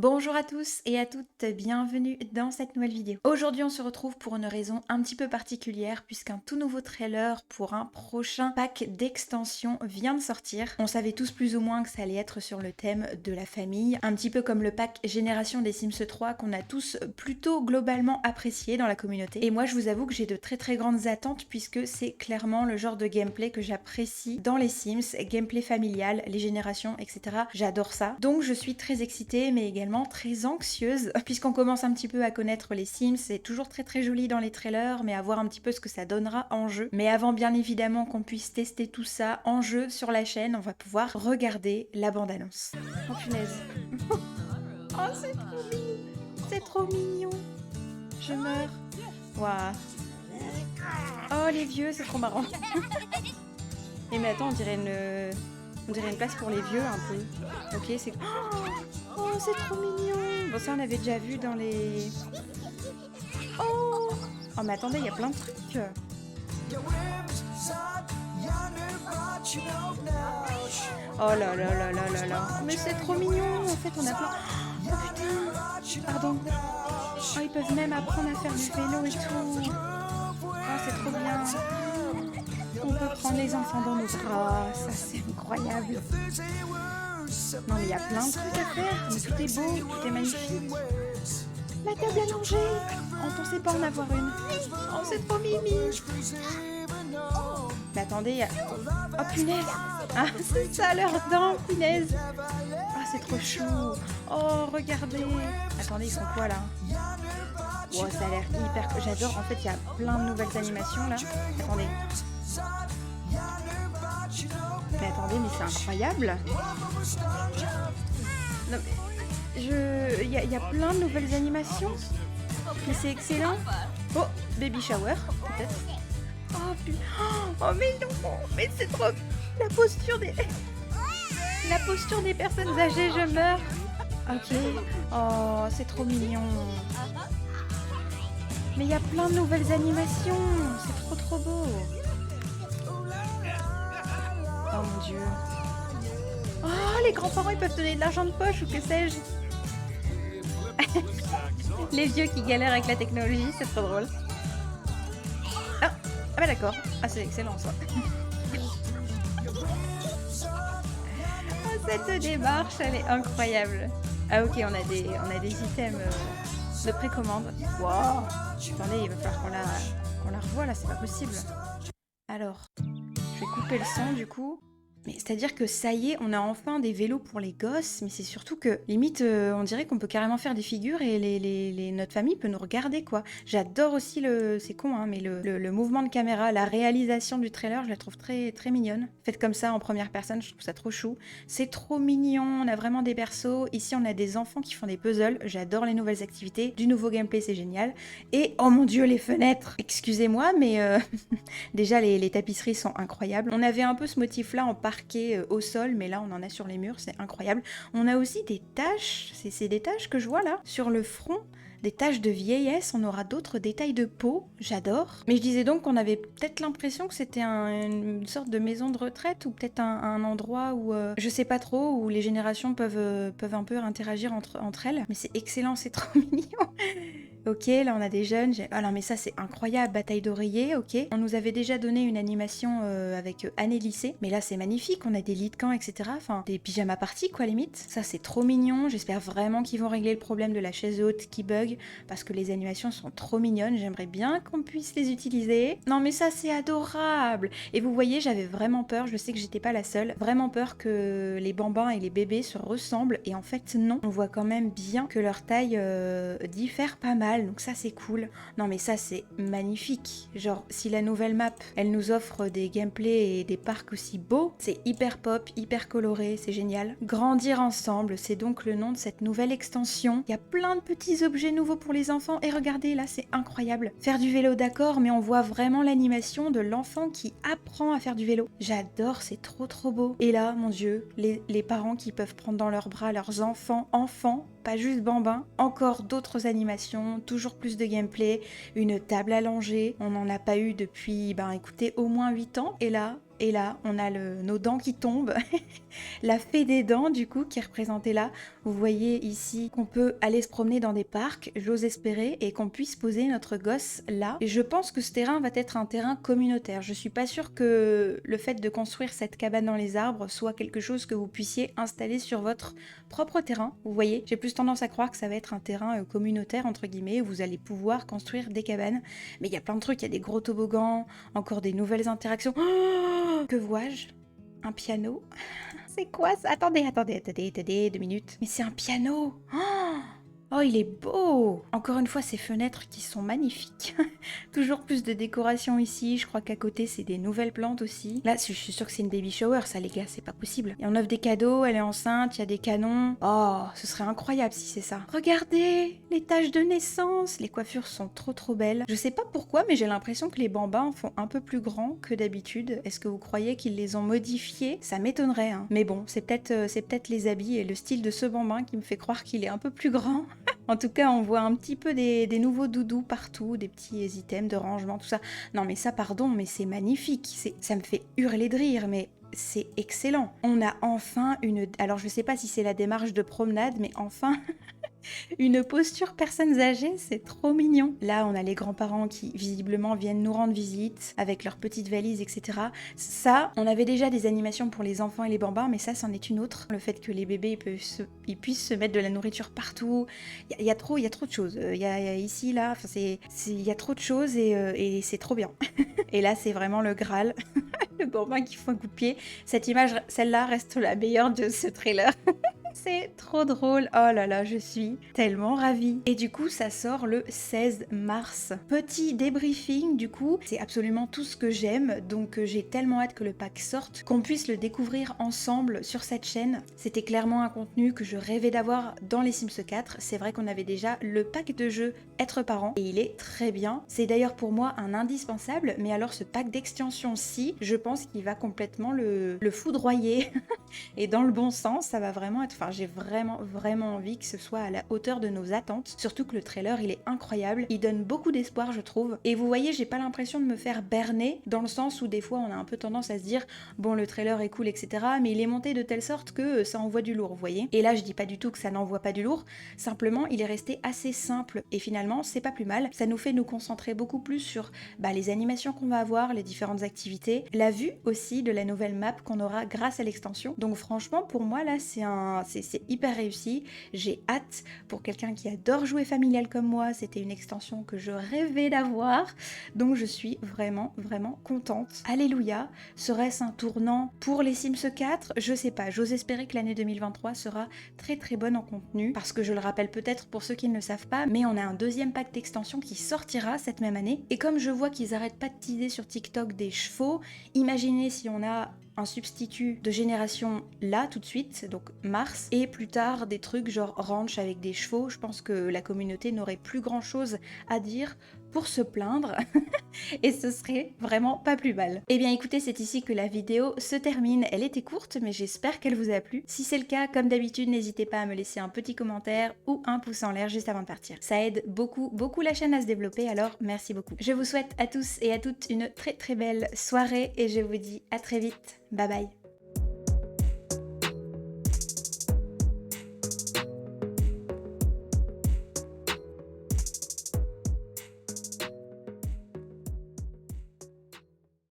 Bonjour à tous et à toutes, bienvenue dans cette nouvelle vidéo. Aujourd'hui on se retrouve pour une raison un petit peu particulière puisqu'un tout nouveau trailer pour un prochain pack d'extensions vient de sortir. On savait tous plus ou moins que ça allait être sur le thème de la famille, un petit peu comme le pack Génération des Sims 3 qu'on a tous plutôt globalement apprécié dans la communauté. Et moi je vous avoue que j'ai de très grandes attentes puisque c'est clairement le genre de gameplay que j'apprécie dans les Sims, gameplay familial, les générations, etc. J'adore ça. Donc je suis très excitée mais également très anxieuse puisqu'on commence un petit peu à connaître les Sims. C'est toujours très joli dans les trailers, mais à voir un petit peu ce que ça donnera en jeu. Mais avant bien évidemment qu'on puisse tester tout ça en jeu sur la chaîne, on va pouvoir regarder la bande-annonce. Oh punaise. Oh c'est trop mignon. C'est trop mignon. Je meurs. Waouh. Oh les vieux, c'est trop marrant. Et mais attends, on dirait une place pour les vieux un peu. Ok, c'est... Oh, c'est trop mignon. Bon, ça, on avait déjà vu dans les... Oh, oh mais attendez, il y a plein de trucs. Oh là là là là là là. Mais c'est trop mignon. En fait, on a plein... Oh putain. Pardon. Oh, ils peuvent même apprendre à faire du vélo et tout. Oh, c'est trop bien. On peut prendre les enfants dans nos bras. Ça, c'est incroyable. Non mais il y a plein de trucs à faire, mais tout est beau, tout est magnifique. La table à manger. On pensait pas en avoir une. Oh c'est trop mimi. Mais attendez, il y a... Oh punaise. Ah c'est ça leurs dents, punaise. Ah c'est trop chou. Oh regardez. Attendez, ils sont quoi là? Oh ça a l'air hyper... J'adore, en fait il y a plein de nouvelles animations là. Attendez. Mais attendez, mais c'est incroyable. Non mais... Il y a plein de nouvelles animations. Mais c'est excellent. Oh, baby shower, peut-être. Oh putain. Oh mais non. Mais c'est trop... La posture des... La posture des personnes âgées, je meurs. Ok. Oh, c'est trop mignon. Mais il y a plein de nouvelles animations. C'est trop beau. Oh mon dieu. Oh, les grands-parents, ils peuvent donner de l'argent de poche ou que sais-je. Les vieux qui galèrent avec la technologie, c'est trop drôle. Ah bah d'accord. Ah, c'est excellent ça. Oh, cette démarche, elle est incroyable. Ah ok, on a des items de précommande. Wow. Attendez, il va falloir qu'on la revoie là, c'est pas possible. Alors, je vais couper le son du coup. Mais c'est-à-dire que ça y est, on a enfin des vélos pour les gosses, mais c'est surtout que, limite, on dirait qu'on peut carrément faire des figures et notre famille peut nous regarder, quoi. J'adore aussi le... C'est con, hein, mais le mouvement de caméra, la réalisation du trailer, je la trouve très mignonne. Faite comme ça, en première personne, je trouve ça trop chou. C'est trop mignon, on a vraiment des persos. Ici, on a des enfants qui font des puzzles. J'adore les nouvelles activités. Du nouveau gameplay, c'est génial. Et, oh mon dieu, les fenêtres. Excusez-moi, mais... Déjà, les tapisseries sont incroyables. On avait un peu ce motif-là en parquet au sol, mais là, on en a sur les murs, c'est incroyable. On a aussi des taches, c'est des taches que je vois là, sur le front. Des taches de vieillesse, on aura d'autres détails de peau, j'adore. Mais je disais donc qu'on avait peut-être l'impression que c'était une sorte de maison de retraite ou peut-être un endroit où, je sais pas trop, où les générations peuvent un peu interagir entre elles. Mais c'est excellent, c'est trop mignon. Ok, là on a des jeunes. Ah non mais ça c'est incroyable, bataille d'oreiller, ok. On nous avait déjà donné une animation avec Année lycée, mais là c'est magnifique, on a des lits de camp, etc. Enfin, des pyjama parties quoi limite. Ça c'est trop mignon, j'espère vraiment qu'ils vont régler le problème de la chaise haute qui bug, parce que les animations sont trop mignonnes, j'aimerais bien qu'on puisse les utiliser. Non mais ça c'est adorable. Et vous voyez, j'avais vraiment peur, je sais que j'étais pas la seule, vraiment peur que les bambins et les bébés se ressemblent, et en fait non. On voit quand même bien que leur taille diffère pas mal. Donc ça c'est cool. Non mais ça c'est magnifique. Genre si la nouvelle map elle nous offre des gameplays et des parcs aussi beaux, c'est hyper pop, hyper coloré, c'est génial. Grandir ensemble, c'est donc le nom de cette nouvelle extension. Il y a plein de petits objets nouveaux pour les enfants et regardez là c'est incroyable. Faire du vélo d'accord, mais on voit vraiment l'animation de l'enfant qui apprend à faire du vélo. J'adore, c'est trop beau. Et là mon dieu, les parents qui peuvent prendre dans leurs bras leurs enfants, pas juste bambins, encore d'autres animations, toujours plus de gameplay, une table allongée, on n'en a pas eu depuis, ben écoutez, au moins 8 ans, et là, Et là, on a nos dents qui tombent. La fée des dents, du coup, qui est représentée là. Vous voyez ici qu'on peut aller se promener dans des parcs, j'ose espérer, et qu'on puisse poser notre gosse là. Et je pense que ce terrain va être un terrain communautaire. Je suis pas sûre que le fait de construire cette cabane dans les arbres soit quelque chose que vous puissiez installer sur votre propre terrain. Vous voyez, j'ai plus tendance à croire que ça va être un terrain communautaire, entre guillemets, où vous allez pouvoir construire des cabanes. Mais il y a plein de trucs, il y a des gros toboggans, encore des nouvelles interactions. Oh, que vois-je? Un piano? C'est quoi ça? Attendez, 2 minutes. Mais c'est un piano! Oh, il est beau! Encore une fois, ces fenêtres qui sont magnifiques. Toujours plus de décoration ici. Je crois qu'à côté, c'est des nouvelles plantes aussi. Là, je suis sûre que c'est une baby shower, ça, les gars, c'est pas possible. Et on offre des cadeaux, elle est enceinte, il y a des canons. Oh, ce serait incroyable si c'est ça. Regardez, les taches de naissance. Les coiffures sont trop belles. Je sais pas pourquoi, mais j'ai l'impression que les bambins font un peu plus grands que d'habitude. Est-ce que vous croyez qu'ils les ont modifiés? Ça m'étonnerait, hein. Mais bon, c'est peut-être les habits et le style de ce bambin qui me fait croire qu'il est un peu plus grand. En tout cas, on voit un petit peu des nouveaux doudous partout, des petits items de rangement, tout ça. Non mais ça, pardon, mais c'est magnifique. Ça me fait hurler de rire, mais c'est excellent. On a enfin une... Alors je sais pas si c'est la démarche de promenade, mais enfin... Une posture personnes âgées, c'est trop mignon. Là, on a les grands-parents qui, visiblement, viennent nous rendre visite avec leurs petites valises, etc. Ça, on avait déjà des animations pour les enfants et les bambins, mais ça, c'en est une autre. Le fait que les bébés ils puissent se mettre de la nourriture partout. Il y a trop de choses. Il y a ici, là, il y a trop de choses et c'est trop bien. Et là, c'est vraiment le Graal. Le bambin qui fout un coup de pied. Cette image, celle-là, reste la meilleure de ce trailer. C'est trop drôle. Oh là là, je suis tellement ravie. Et du coup, ça sort le 16 mars. Petit débriefing, du coup, c'est absolument tout ce que j'aime. Donc j'ai tellement hâte que le pack sorte, qu'on puisse le découvrir ensemble sur cette chaîne. C'était clairement un contenu que je rêvais d'avoir dans les Sims 4. C'est vrai qu'on avait déjà le pack de jeux Être parent et il est très bien. C'est d'ailleurs pour moi un indispensable, mais alors ce pack d'extension-ci, je pense qu'il va complètement le foudroyer. Et dans le bon sens, ça va vraiment être... Enfin, j'ai vraiment envie que ce soit à la hauteur de nos attentes. Surtout que le trailer, il est incroyable. Il donne beaucoup d'espoir, je trouve. Et vous voyez, j'ai pas l'impression de me faire berner, dans le sens où des fois, on a un peu tendance à se dire bon, le trailer est cool, etc. Mais il est monté de telle sorte que ça envoie du lourd, vous voyez. Et là, je dis pas du tout que ça n'envoie pas du lourd. Simplement, il est resté assez simple. Et finalement, c'est pas plus mal. Ça nous fait nous concentrer beaucoup plus sur les animations qu'on va avoir, les différentes activités, la vue aussi de la nouvelle map qu'on aura grâce à l'extension. Donc franchement, pour moi, là, c'est hyper réussi. J'ai hâte. Pour quelqu'un qui adore jouer familial comme moi, c'était une extension que je rêvais d'avoir. Donc je suis vraiment contente. Alléluia. Serait-ce un tournant pour les Sims 4? Je sais pas. J'ose espérer que l'année 2023 sera très bonne en contenu. Parce que je le rappelle peut-être pour ceux qui ne le savent pas, mais on a un deuxième pack d'extension qui sortira cette même année. Et comme je vois qu'ils arrêtent pas de teaser sur TikTok des chevaux, imaginez si on a un substitut de génération là tout de suite, donc mars, et plus tard des trucs genre ranch avec des chevaux. Je pense que la communauté n'aurait plus grand chose à dire pour se plaindre et ce serait vraiment pas plus mal. Et bien écoutez, c'est ici que la vidéo se termine. Elle était courte, mais j'espère qu'elle vous a plu. Si c'est le cas, comme d'habitude, n'hésitez pas à me laisser un petit commentaire ou un pouce en l'air juste avant de partir. Ça aide beaucoup la chaîne à se développer, alors merci beaucoup. Je vous souhaite à tous et à toutes une très belle soirée et je vous dis à très vite. Bye bye.